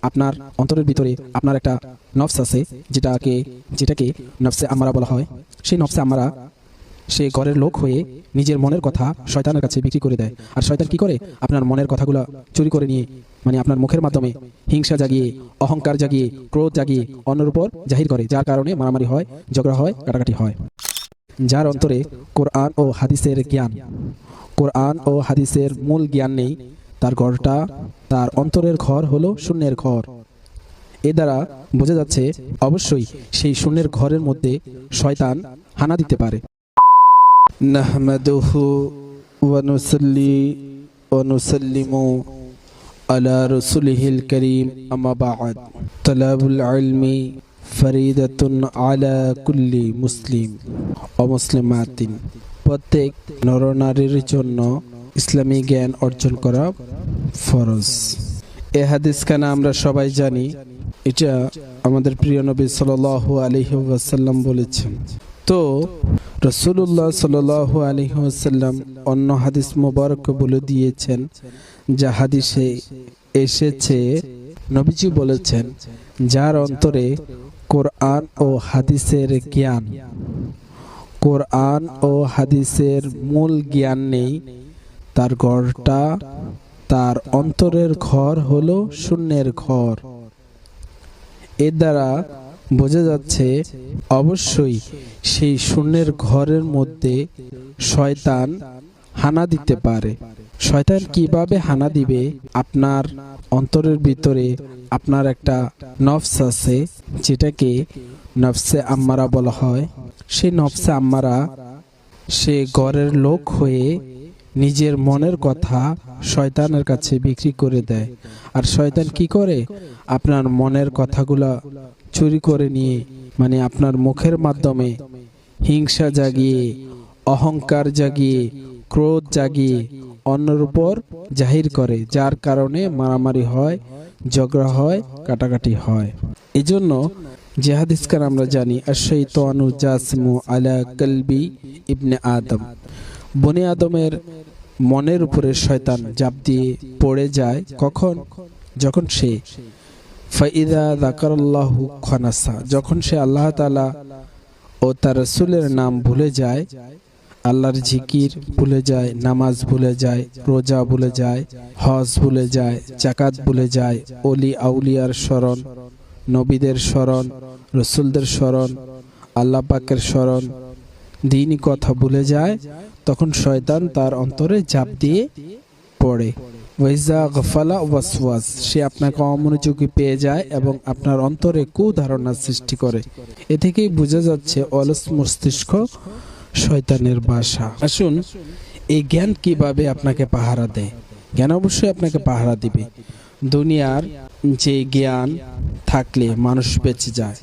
আপনার অন্তরের ভিতরে আপনার একটা নফস আছে, যেটাকে নফসে আম্মারা বলা হয়। সেই নফসে আম্মারা সে ঘরের লোক হয়ে নিজের মনের কথা শয়তানের কাছে বিক্রি করে দেয়। আর শয়তান কি করে? আপনার মনের কথাগুলো চুরি করে নিয়ে আপনার মুখের মাধ্যমে হিংসা জাগিয়ে, অহংকার জাগিয়ে, ক্রোধ জাগিয়ে অন্যের উপর জাহির করে, যার কারণে মারামারি হয়, ঝগড়া হয়, কাটাকাটি হয়। যার অন্তরে কোরআন ও হাদিসের মূল জ্ঞান নেই, তার অন্তরের ঘর হলো শূন্যের ঘর। এ দ্বারা বোঝা যাচ্ছে অবশ্যই সেই শূন্যের ঘরের মধ্যে শয়তান হানা দিতে পারে। নাহমাদুহু ওয়া নুসাল্লি ওয়া নুসাল্লিমু আলা রাসূলিহিল কারীম, আম্মা বা'দ। তালাবুল ইলমি ফরিদাতুন আলা কুল্লি মুসলিম ও মুসলিমাতিন। প্রত্যেক নরনারীর জন্য ইসলামী জ্ঞান অর্জন করা ফরজ। এ হাদিসখানা আমরা সবাই জানি, এটা আমাদের প্রিয় নবী সাল্লাল্লাহু আলাইহি ওয়াসাল্লাম বলেছেন। তো রাসূলুল্লাহ সাল্লাল্লাহু আলাইহি ওয়াসাল্লাম অন্য হাদিস মোবারক বলে দিয়েছেন, যা হাদিসে এসেছে নবীজি বলেছেন, যার অন্তরে কোরআন ও হাদিসের মূল জ্ঞান নেই, তার অন্তরের ঘর হলো শূন্যের ঘর। এর দ্বারা বোঝা যাচ্ছে অবশ্যই সেই শূন্যের ঘরের মধ্যে শয়তান হানা দিতে পারে। শয়তান কিভাবে হানা দিবে? আপনার অন্তরের ভিতরে আপনার একটা নফস আছে, যেটাকে নফসে আম্মারা বলা হয়। সেই নফসে আম্মারা সে ঘরের লোক হয়ে নিজের মনের কথা শয়তানের কাছে বিক্রি করে দেয়। আর শয়তান কি করে? আপনার মনের কথাগুলা চুরি করে নিয়ে আপনার মুখের মাধ্যমে হিংসা জাগিয়ে, অহংকার জাগিয়ে, ক্রোধ জাগিয়ে অন্যের উপর জাহির করে, যার কারণে মারামারি হয়, ঝগড়া হয়, কাটাকাটি হয়। এজন্য যে হাদিসকার আমরা জানি, আশ-শাইতানু জাসিমু আলা কলবি ইবনে আদম, বনি আদমের মনের উপরে শয়তান জাপ দিয়ে পড়ে যায়। কখন? যখন সে ফাইদা যাকারাল্লাহু খানাসা, যখন সে আল্লাহ তাআলা ও তার রাসূলের নাম ভুলে যায়, আল্লাহর জিকির ভুলে যায়, নামাজ ভুলে যায়, রোজা ভুলে যায়, হজ ভুলে যায়, যাকাত ভুলে যায়, ওলি আউলিয়ার স্মরণ, নবীদের স্মরণ, রাসূলদের স্মরণ, আল্লাহ পাকের স্মরণ, দ্বীনি কথা ভুলে যায়, তখন শয়তান তার অন্তরে জাপ দিয়ে পড়ে। ওয়াইজা গফালা ওয়াসওয়াস, সে আপনাকে অমনোযোগী পেয়ে যায় এবং আপনার অন্তরে কুধারণা সৃষ্টি করে। এ থেকেই বোঝা যাচ্ছে অলস মস্তিষ্ক শয়তানের বাসা। আসুন, এই জ্ঞান কিভাবে আপনাকে পাহারা দেয়? জ্ঞান অবশ্যই আপনাকে পাহারা দিবে। দুনিয়ার যে জ্ঞান থাকলে মানুষ বেঁচে যায়,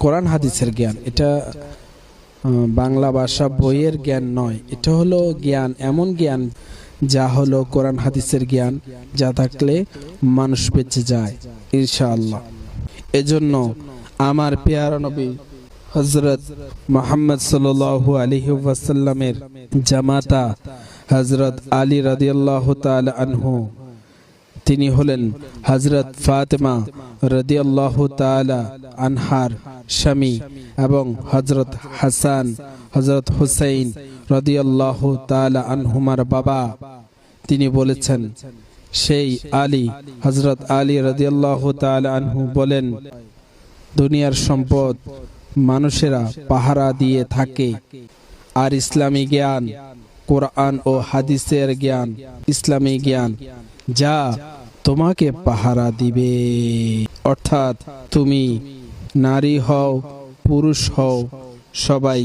কোরআন হাদিসের জ্ঞান, এটা বাংলা ভাষা বইয়ের জ্ঞান নয়। এটা হলো জ্ঞান, এমন জ্ঞান যা হলো কোরআন হাদিসের জ্ঞান, যা থাকলে মানুষ বেঁচে যায় ইনশাআল্লাহ। এজন্য আমার পেয়ারা নবী হযরত মুহাম্মদ সাল্লাল্লাহু আলাইহি ওয়াসাল্লামের জামাতা হযরত আলী রাদিয়াল্লাহু তাআলা আনহু, তিনি হলেন হযরত ফাতেমা রাদিয়াল্লাহু তাআলা আনহার স্বামী, এবং হযরত হাসান, হযরত হুসাইন রাদিয়াল্লাহু তাআলা আনহুমার বাবা। তিনি বলেছেন, সেই আলী, হযরত আলী রাদিয়াল্লাহু তাআলা আনহু বলেন, দুনিয়ার সম্পদ মানুষেরা পাহারা দিয়ে থাকে, আর ইসলামী জ্ঞান, কোরআন ও হাদিসের জ্ঞান, ইসলামী জ্ঞান যা তোমাকে পাহারা দিবে। অর্থাৎ তুমি নারী হও, পুরুষ হও, সবাই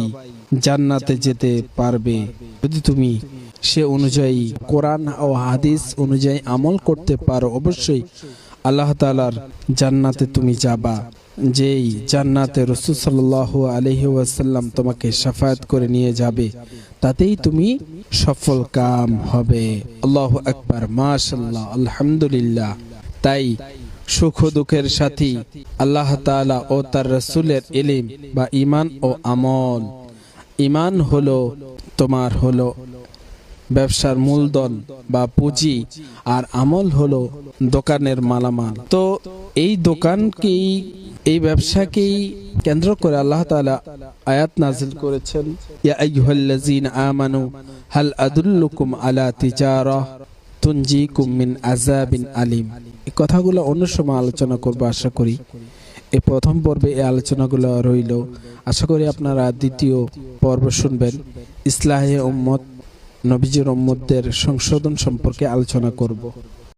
জান্নাতে যেতে পারবে যদি তুমি সে অনুযায়ী কোরআন ও হাদিস অনুযায়ী আমল করতে পারো। অবশ্যই আল্লাহ তাআলার জান্নাতে তুমি যাবা, যেই জান্নাতে রাসূল সাল্লাল্লাহু আলাইহি ওয়াসাল্লাম তোমাকে শাফায়াত করে নিয়ে যাবে, তাতেই তুমি সফল কাম হবে। আল্লাহু আকবার, মাশাআল্লাহ, আলহামদুলিল্লাহ। তাই সুখ দুঃখের সাথী আল্লাহ তাআলা ও তার রাসূলের ইলম বা ঈমান ও আমল। ঈমান হলো তোমার ব্যবসার মূলধন বা পুঁজি, আর আমল হলো দোকানের মালামাল। তো এই দোকানকেই, এই ব্যবসাকেই কেন্দ্র করে আল্লাহ তাআলা আয়াত নাজিল করেছেন, ইয়া আইয়ুহাল্লাযীনা আমানু হাল আদুল্লুকুম আলা তিজারাহ তুনজিকুম মিন আযাবিন আলিম। এই কথাগুলো অন্য সময় আলোচনা করব আশা করি। এই প্রথম পর্বে এই আলোচনাগুলো রইল, আশা করি আপনারা দ্বিতীয় পর্ব শুনবেন। ইসলাহে উম্মত, নবীজির উম্মতদের সংশোধন সম্পর্কে আলোচনা করব।